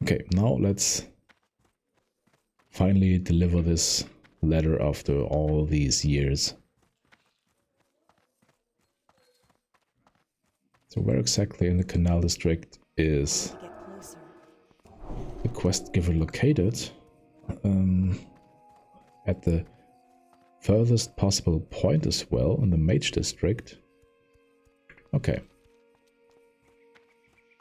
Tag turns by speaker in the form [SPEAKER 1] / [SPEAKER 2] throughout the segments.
[SPEAKER 1] Okay, now let's finally deliver this letter after all these years. So where exactly in the Canal District is the quest giver located? At the furthest possible point as well, in the Mage District. Okay.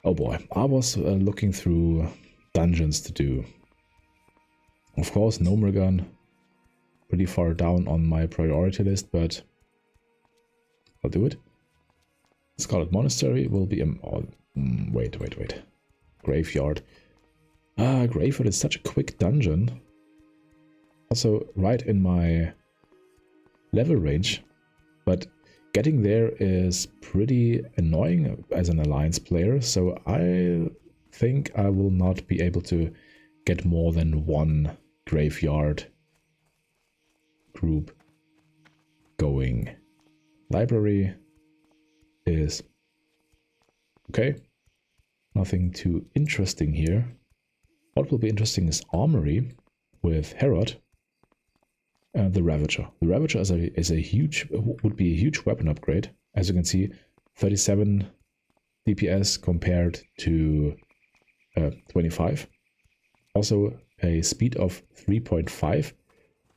[SPEAKER 1] Oh boy, I was looking through dungeons to do. Of course, Nomergan, pretty far down on my priority list, but I'll do it. Scarlet Monastery will be wait. Graveyard. Graveyard is such a quick dungeon. Also right in my level range, but getting there is pretty annoying as an alliance player, so I think I will not be able to get more than one graveyard group going. Library is okay. Nothing too interesting here. What will be interesting is Armory with Herod. The Ravager. The Ravager is a huge, would be a huge weapon upgrade. As you can see, 37 DPS compared to 25. Also a speed of 3.5,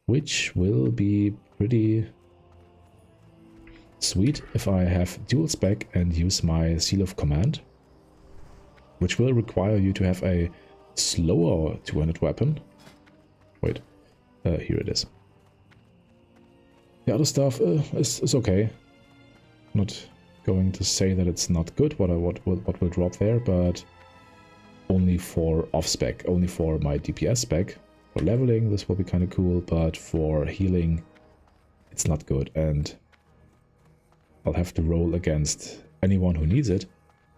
[SPEAKER 1] which will be pretty sweet if I have dual spec and use my Seal of Command, which will require you to have a slower 200 weapon. Wait, here it is. The other stuff is okay. Not going to say that it's not good, what will drop there, but only for off-spec, only for my DPS spec. For leveling, this will be kind of cool, but for healing, it's not good, and I'll have to roll against anyone who needs it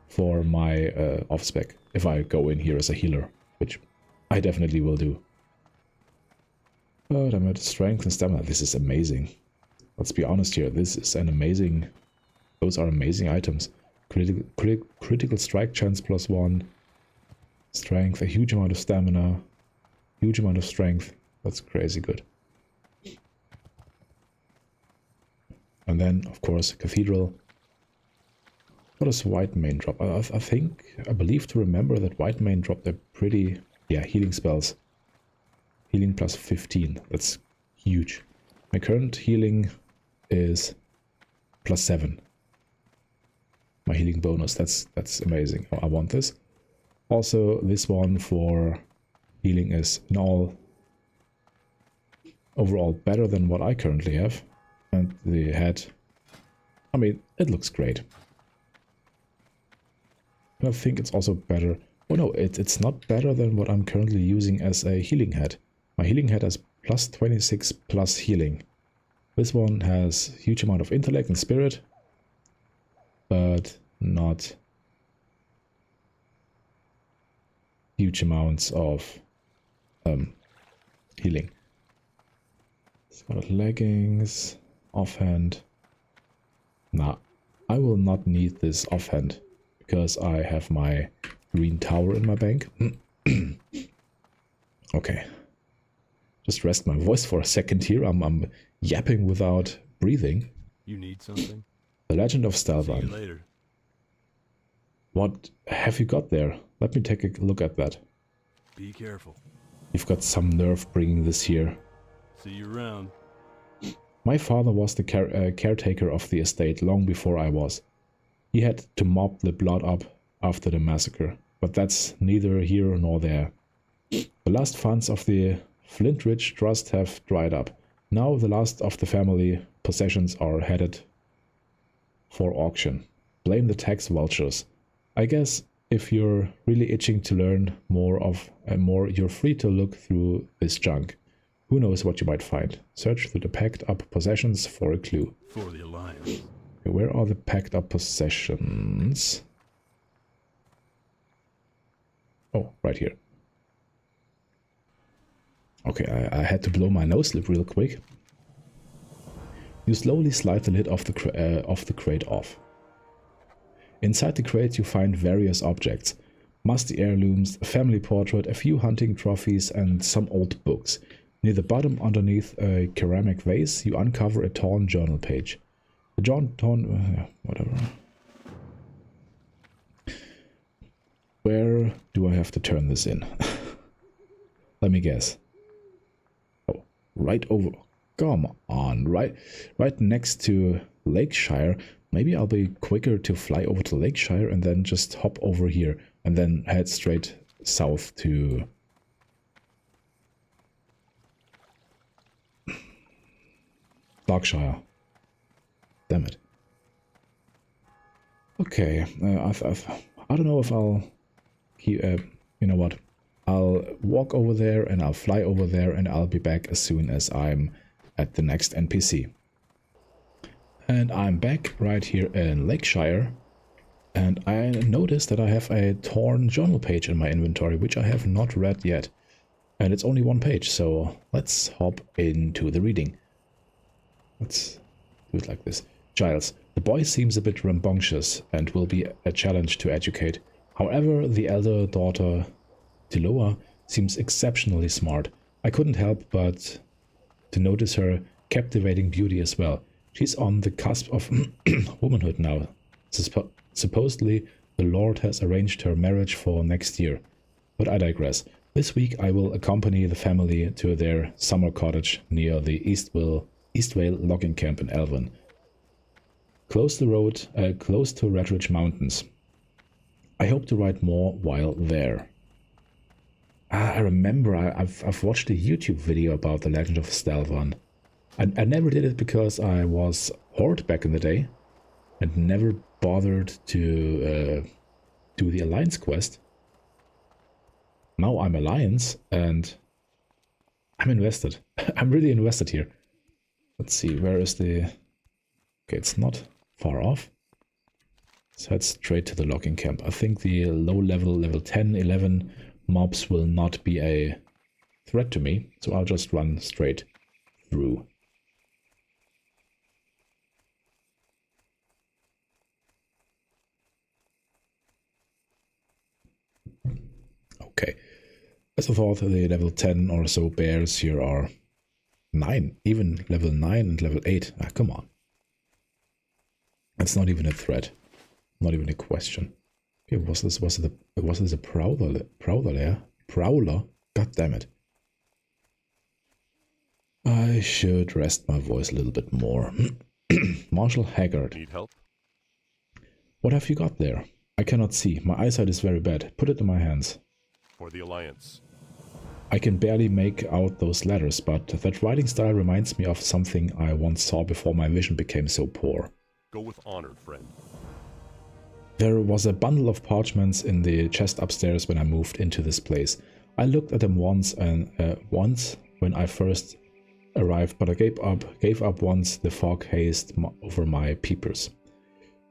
[SPEAKER 1] for my off-spec, if I go in here as a healer, which I definitely will do. But I'm at strength and stamina. This is amazing. Let's be honest here, this is an amazing... Those are amazing items. Critical strike chance +1. Strength, a huge amount of stamina. Huge amount of strength. That's crazy good. And then, of course, Cathedral. What does White Mane drop? I believe to remember that White Mane dropped a pretty... Yeah, healing spells. Healing +15. That's huge. My current healing is +7. My healing bonus. That's amazing. I want this. Also, this one for healing is in all overall better than what I currently have. And the head, I mean, it looks great. And I think it's also better. Oh no, it's not better than what I'm currently using as a healing head. My healing head has +26 plus healing. This one has huge amount of intellect and spirit, but not huge amounts of healing. Scarlet leggings, offhand. Nah, I will not need this offhand because I have my green tower in my bank. Okay. Just rest my voice for a second here. I'm yapping without breathing.
[SPEAKER 2] You need something?
[SPEAKER 1] The Legend of
[SPEAKER 2] See you
[SPEAKER 1] Stelvan.
[SPEAKER 2] later.
[SPEAKER 1] What have you got there? Let me take a look at that.
[SPEAKER 2] Be careful.
[SPEAKER 1] You've got some nerve bringing this here.
[SPEAKER 2] See you around.
[SPEAKER 1] My father was the caretaker of the estate long before I was. He had to mop the blood up after the massacre, but that's neither here nor there. The last funds of the Flintridge Trust have dried up. Now the last of the family possessions are headed for auction. Blame the tax vultures. I guess if you're really itching to learn more, you're free to look through this junk. Who knows what you might find. Search through the packed up possessions for a clue.
[SPEAKER 2] For the Alliance.
[SPEAKER 1] Okay, where are the packed up possessions? Oh, right here. Okay, I had to blow my nose real quick. You slowly slide the lid of the crate off. Inside the crate you find various objects. Musty heirlooms, a family portrait, a few hunting trophies and some old books. Near the bottom, underneath a ceramic vase, you uncover a torn journal page. Whatever. Where do I have to turn this in? Let me guess. Oh, right over. Come on, right next to Lakeshire. Maybe I'll be quicker to fly over to Lakeshire and then just hop over here and then head straight south to Darkshire. Damn it. Okay, I don't know if I'll keep, you know what? I'll walk over there and I'll fly over there and I'll be back as soon as I'm at the next NPC. And I'm back right here in Lakeshire, and I noticed that I have a torn journal page in my inventory, which I have not read yet. And it's only one page, so let's hop into the reading. Let's do it like this. Giles, the boy seems a bit rambunctious and will be a challenge to educate. However, the elder daughter, Tiloa, seems exceptionally smart. I couldn't help but to notice her captivating beauty as well. She's on the cusp of womanhood now. Supposedly, the Lord has arranged her marriage for next year. But I digress. This week I will accompany the family to their summer cottage near the Eastvale logging camp in Elven. Close to Redridge Mountains. I hope to write more while there. I remember I've watched a YouTube video about the Legend of Stelvan. I never did it because I was Horde back in the day and never bothered to do the Alliance quest. Now I'm Alliance and I'm invested. I'm really invested here. Let's see, where is the... Okay, it's not far off. Let's head straight to the logging camp. I think the low level 10, 11 mobs will not be a threat to me, so I'll just run straight through. Okay, as I thought, the level 10 or so bears here are 9, even level 9 and level 8. Ah, come on. That's not even a threat, not even a question. Okay, was this a prowler? Prowler? God damn it. I should rest my voice a little bit more. Marshal Haggard.
[SPEAKER 3] Need help?
[SPEAKER 1] What have you got there? I cannot see. My eyesight is very bad. Put it in my hands.
[SPEAKER 3] For the Alliance.
[SPEAKER 1] I can barely make out those letters, but that writing style reminds me of something I once saw before my vision became so poor.
[SPEAKER 3] Go with honor, friend.
[SPEAKER 1] There was a bundle of parchments in the chest upstairs when I moved into this place. I looked at them once when I first arrived, but I gave up once the fog hazed over my peepers.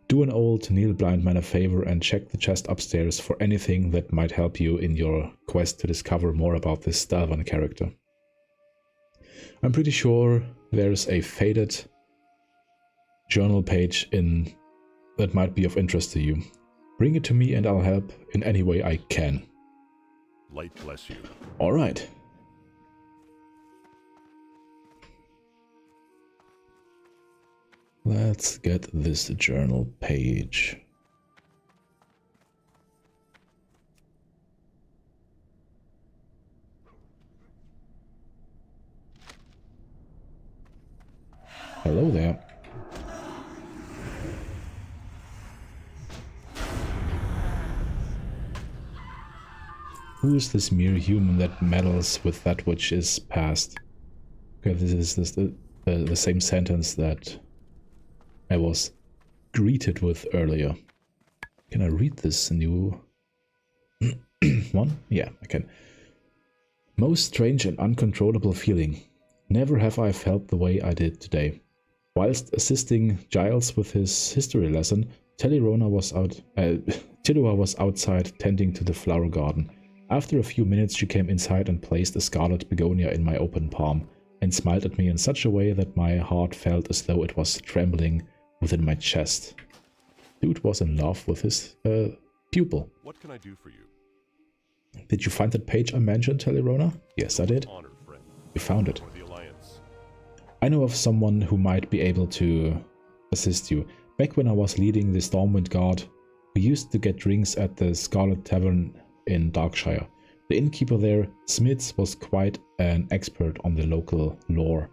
[SPEAKER 1] Do an old Neil Blind man a favor and check the chest upstairs for anything that might help you in your quest to discover more about this Stelvan character. I'm pretty sure there's a faded journal page in that might be of interest to you. Bring it to me and I'll help in any way I can.
[SPEAKER 3] Light bless you.
[SPEAKER 1] Alright. Let's get this journal page. Hello there. Who is this mere human that meddles with that which is past? Okay, this is the same sentence that I was greeted with earlier. Can I read this new one? Yeah, I can. Most strange and uncontrollable feeling. Never have I felt the way I did today. Whilst assisting Giles with his history lesson, Tiloa was outside tending to the flower garden. After a few minutes she came inside and placed a scarlet begonia in my open palm, and smiled at me in such a way that my heart felt as though it was trembling within my chest. Dude was in love with his pupil.
[SPEAKER 3] What can I do for you?
[SPEAKER 1] Did you find that page I mentioned, Telerona? Yes, I did.
[SPEAKER 3] Honored friend.
[SPEAKER 1] We found it.
[SPEAKER 3] For the Alliance.
[SPEAKER 1] I know of someone who might be able to assist you. Back when I was leading the Stormwind Guard, we used to get drinks at the Scarlet Tavern in Darkshire. The innkeeper there, Smiths, was quite an expert on the local lore.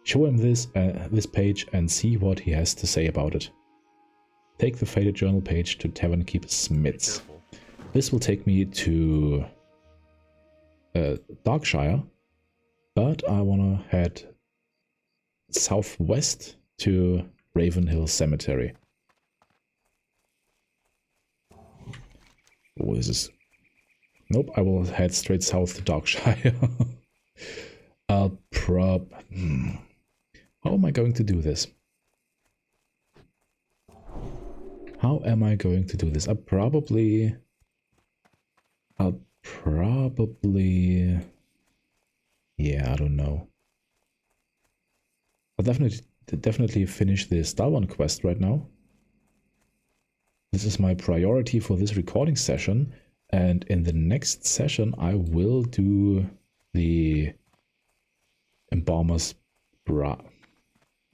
[SPEAKER 1] Show him this page and see what he has to say about it. Take the faded journal page to Tavern Keeper Smiths. This will take me to Darkshire, but I want to head southwest to Ravenhill Cemetery. Oh, this is... Nope, I will head straight south to Darkshire. How am I going to do this? How am I going to do this? I'll probably... Yeah, I don't know. I'll definitely finish the Stalwan quest right now. This is my priority for this recording session, and in the next session I will do the Embalmer's Bride.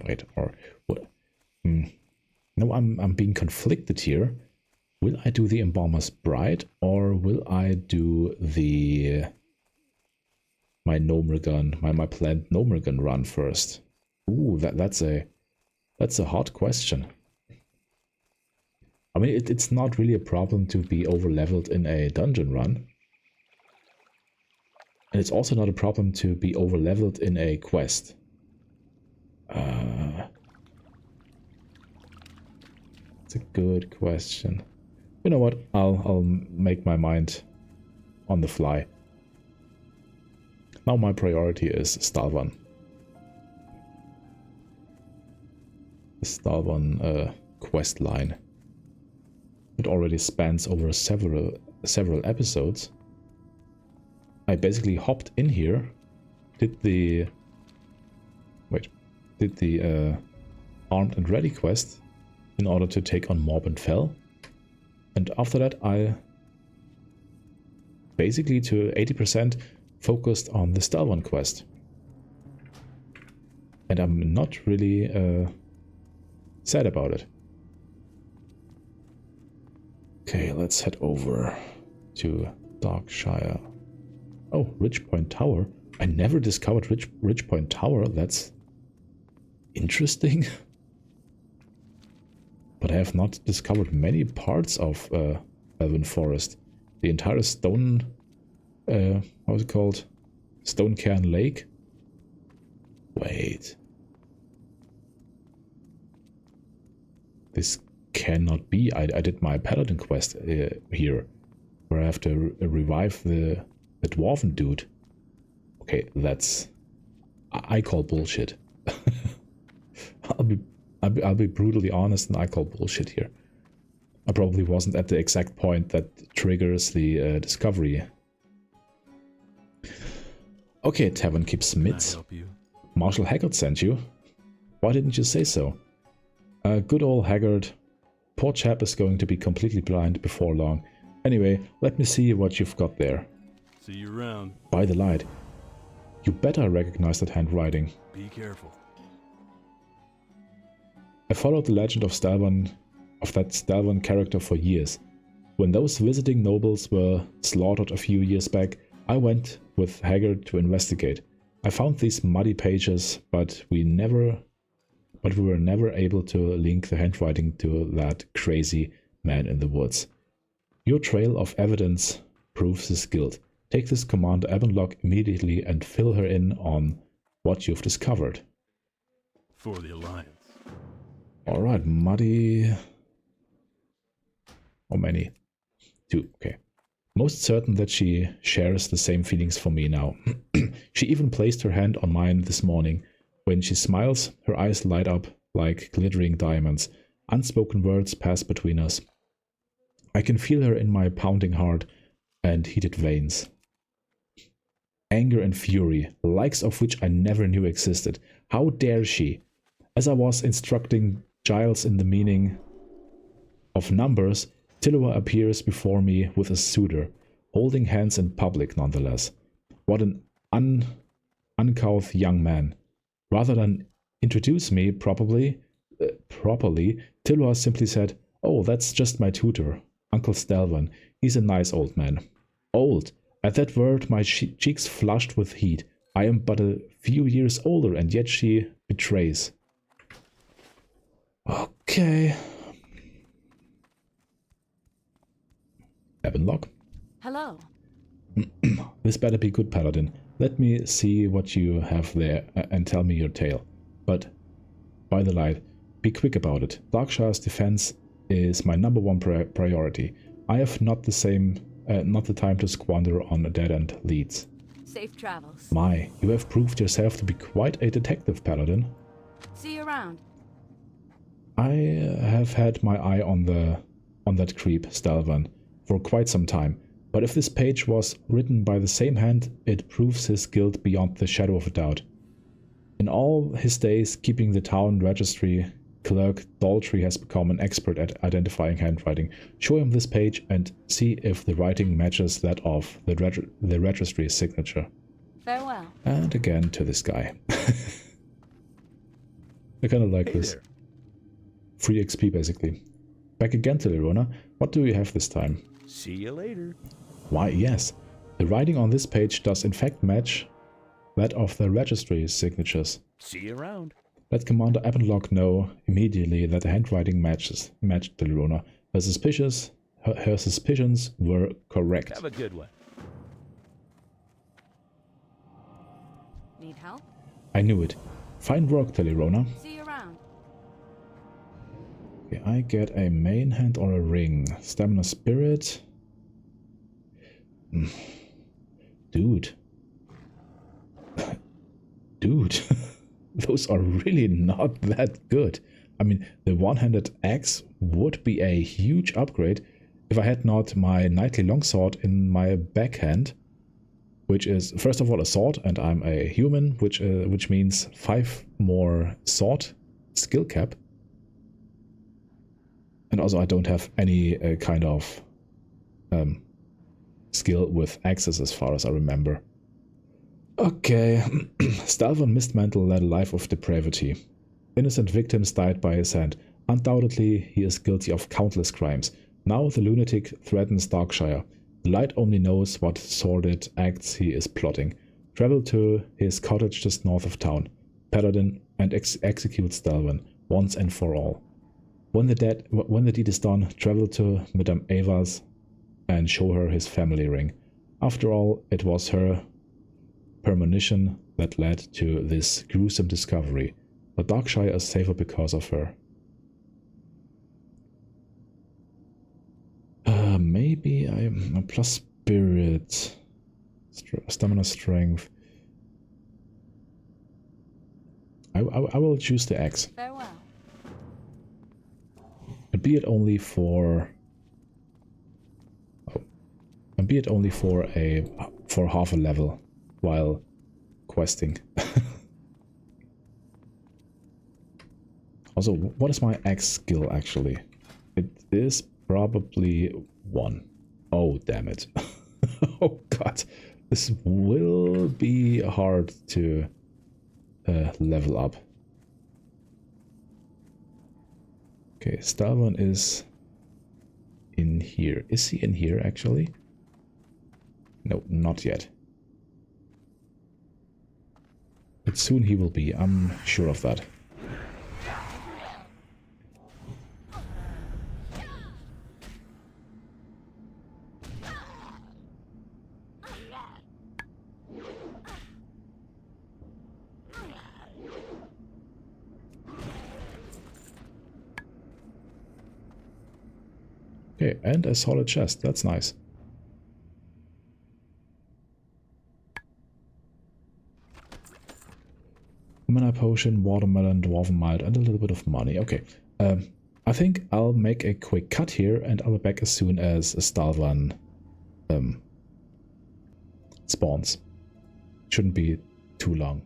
[SPEAKER 1] Wait, or what? No, I'm being conflicted here. Will I do the Embalmer's Bride, or will I do the my Gnomergun, my planned Gnomergun run first? Ooh, that's a hard question. I mean, it's not really a problem to be over-leveled in a dungeon run. And it's also not a problem to be over-leveled in a quest. It's a good question. You know what? I'll make my mind on the fly. Now my priority is Stalwan. The Stalwan quest line. It already spans over several episodes. I basically hopped in here, did the Armed and Ready quest in order to take on Mob and Fell, and after that I basically to 80% focused on the Stalwan quest. And I'm not really sad about it. Okay, let's head over to Darkshire. Oh, Ridgepoint Tower. I never discovered Ridgepoint Tower. That's interesting. But I have not discovered many parts of Elven Forest. The entire stone... how's it called? Stonecairn Lake? Wait. This cannot be. I did my Paladin quest here, where I have to revive the dwarven dude. Okay, that's... I call bullshit. I'll be brutally honest, and I call bullshit here. I probably wasn't at the exact point that triggers the discovery. Okay, Tavern Keep Smiths. Marshal Haggard sent you. Why didn't you say so? Good old Haggard. Poor chap is going to be completely blind before long. Anyway, let me see what you've got there.
[SPEAKER 2] See you around.
[SPEAKER 1] By the light. You better recognize that handwriting.
[SPEAKER 2] Be careful.
[SPEAKER 1] I followed the legend of Stalwan, of that Stalwan character for years. When those visiting nobles were slaughtered a few years back, I went with Haggard to investigate. I found these muddy pages, but we were never able to link the handwriting to that crazy man in the woods. Your trail of evidence proves his guilt. Take this Commander Ebonlock immediately and fill her in on what you've discovered.
[SPEAKER 2] For the Alliance.
[SPEAKER 1] Alright, muddy... How many? 2, okay. Most certain that she shares the same feelings for me now. She even placed her hand on mine this morning. When she smiles, her eyes light up like glittering diamonds. Unspoken words pass between us. I can feel her in my pounding heart and heated veins. Anger and fury, likes of which I never knew existed. How dare she? As I was instructing Giles in the meaning of numbers, Tillua appears before me with a suitor, holding hands in public nonetheless. What an uncouth young man. Rather than introduce me properly, Tillua simply said, "Oh, that's just my tutor, Uncle Stelvan. He's a nice old man." Old. At that word my cheeks flushed with heat. I am but a few years older, and yet she betrays. Okay. Evan log.
[SPEAKER 4] Hello.
[SPEAKER 1] This better be good, Paladin. Let me see what you have there and tell me your tale. But, by the light, be quick about it. Darkshire's defense is my #1 priority. I have not the time to squander on dead-end leads.
[SPEAKER 4] Safe travels.
[SPEAKER 1] My, you have proved yourself to be quite a detective, Paladin.
[SPEAKER 4] See you around.
[SPEAKER 1] I have had my eye on that creep, Stelvan, for quite some time. But if this page was written by the same hand, it proves his guilt beyond the shadow of a doubt. In all his days keeping the town registry, Clerk Daltrey has become an expert at identifying handwriting. Show him this page and see if the writing matches that of the registry's signature.
[SPEAKER 4] Farewell.
[SPEAKER 1] And again to this guy. I kind of like
[SPEAKER 2] Hey
[SPEAKER 1] this.
[SPEAKER 2] there.
[SPEAKER 1] Free XP basically. Back again to Lerona. What do we have this time?
[SPEAKER 2] See you later.
[SPEAKER 1] Why, yes. The writing on this page does in fact match that of the registry's signatures.
[SPEAKER 2] See you around.
[SPEAKER 1] Let Commander Appenlock know immediately that the handwriting matched the Lerona. Her suspicions were correct.
[SPEAKER 2] Have a good one.
[SPEAKER 4] Need help?
[SPEAKER 1] I knew it. Fine work, Lerona.
[SPEAKER 4] See you around.
[SPEAKER 1] Okay, I get a main hand or a ring. Stamina Spirit. Dude. Dude. Those are really not that good. I mean, the one-handed axe would be a huge upgrade if I had not my knightly longsword in my backhand, which is first of all a sword, and I'm a human, which means 5 more sword skill cap. And also I don't have any kind of skill with axes as far as I remember. Okay, Stelvan Mistmantle led a life of depravity. Innocent victims died by his hand. Undoubtedly, he is guilty of countless crimes. Now the lunatic threatens Darkshire. The light only knows what sordid acts he is plotting. Travel to his cottage just north of town, Paladin, and execute Stelvan once and for all. When the deed is done, travel to Madame Ava's and show her his family ring. After all, it was her premonition that led to this gruesome discovery. The Darkshire is safer because of her. Maybe I'm a plus spirit, stamina, strength. I will choose the axe.
[SPEAKER 4] Farewell.
[SPEAKER 1] And be it only for for half a level while questing. Also, what is my axe skill actually? It is probably 1. Oh, damn it. Oh god. This will be hard to level up. Okay, Stelvan is in here. Is he in here actually? No, not yet. But soon he will be, I'm sure of that. Okay, and a solid chest, that's nice. Mana potion, watermelon, dwarven mite, and a little bit of money. Okay, I think I'll make a quick cut here, and I'll be back as soon as Stelvan spawns. Shouldn't be too long.